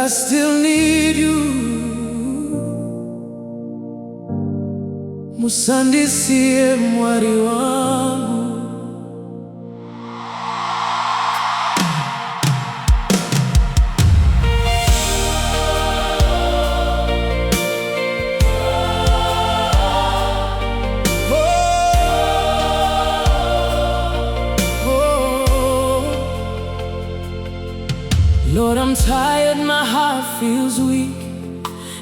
I still need you. Musandisie mwari wangu. Lord, I'm tired, my heart feels weak.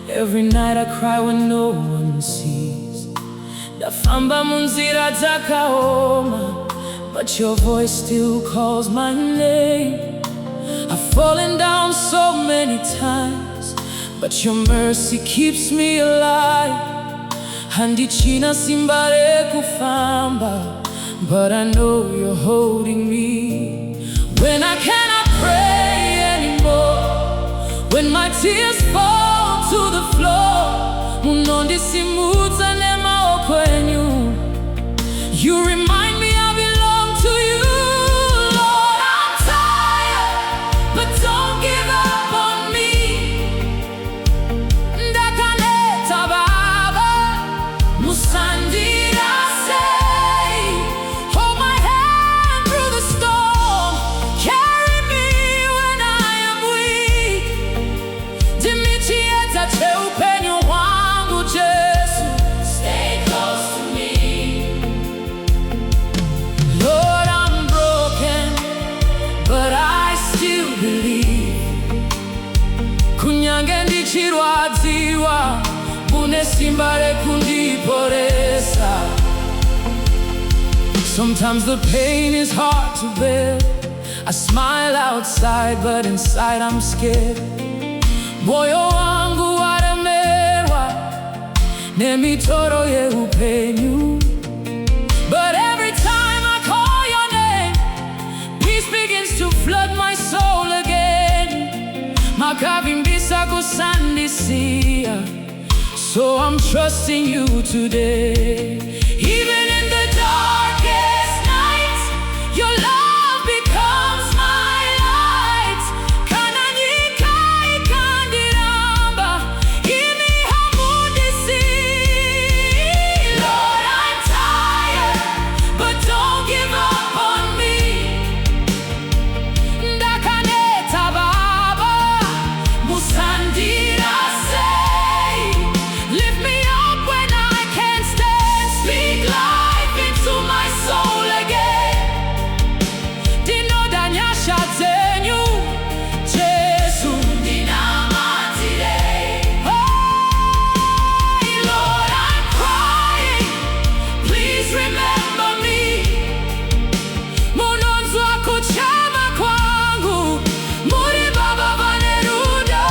Every night I cry when no one sees. Ndafamba munzira dzakaoma, but your voice still calls my name. I've fallen down so many times, but your mercy keeps me alive. Handichina simbare kufamba, but I know you're holding me. When I cannot pray anymore, when my tears fall to the floor, munondisimudza nemaoko enyu. You remind me I belong to you. Lord, I'm tired, but don't give up on me. Ndakaneta baba, musandira say, hold my hand through the storm, carry me when I am weak. Dimichieta cheupenyo wangu Jesu, stay close to me. Lord, I'm broken, but I still believe. Kunyange ndichirwadziwa, une simba rekundiporesa. Sometimes the pain is hard to bear. I smile outside, but inside I'm scared. Moyo wangu waremerwa nemitoro yeupenyu. But every time I call your name, peace begins to flood my soul again. Makavimbisa kusandisia, so I'm trusting you today. Even in the darkest nights, your love becomes my light. Kananyika ikandiramba, imi hamundisi. Lord, I'm tired, but don't give up on me. Ndakaneta baba, musandira say, lift me up when I can't stand. Speak life into my soul again. Dinodanyasha zenyu, Jesu ndinamatire. Oh, Lord, I'm crying, please remember me. Munonzwa kuchema kwangu, muri baba vanerudo.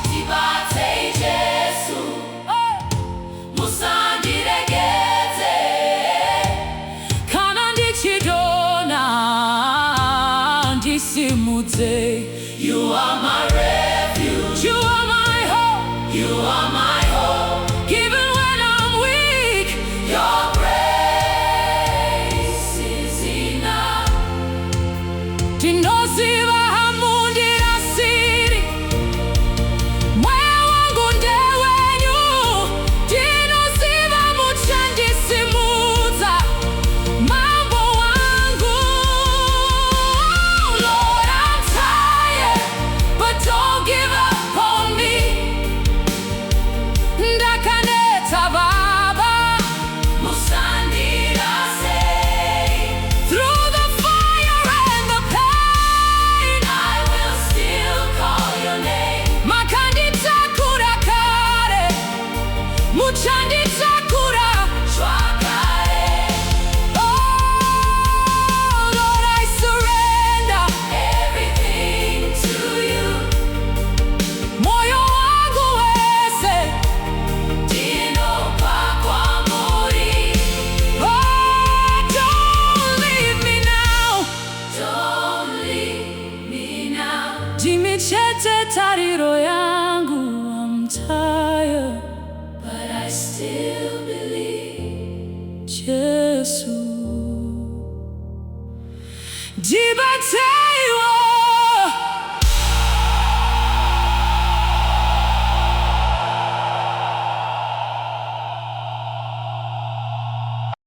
Tibate Jesu, musandiregeze. Kana ndichidona, ndisimudze. You are my refuge, you are my hope, you are my hope. Even when I'm weak, your grace is enough. Tinosiva hamundira siri, moyo wangu ndewenyu. Tinosiva muchandisimudza mambo wangu. Lord, I'm tired, but don't give up on me. Ndakaneta baba, musandira say, through the fire and the pain, I will still call your name. Makanditakura kare, muchanditakura shwakare. Oh, Lord, I surrender everything to you. Moyo wangu wese, ndinopa kwamuri. Oh, don't leave me now, don't leave me now. Dimichete tariro yangu, I'm tired, but I still believe. Jesu, Dibate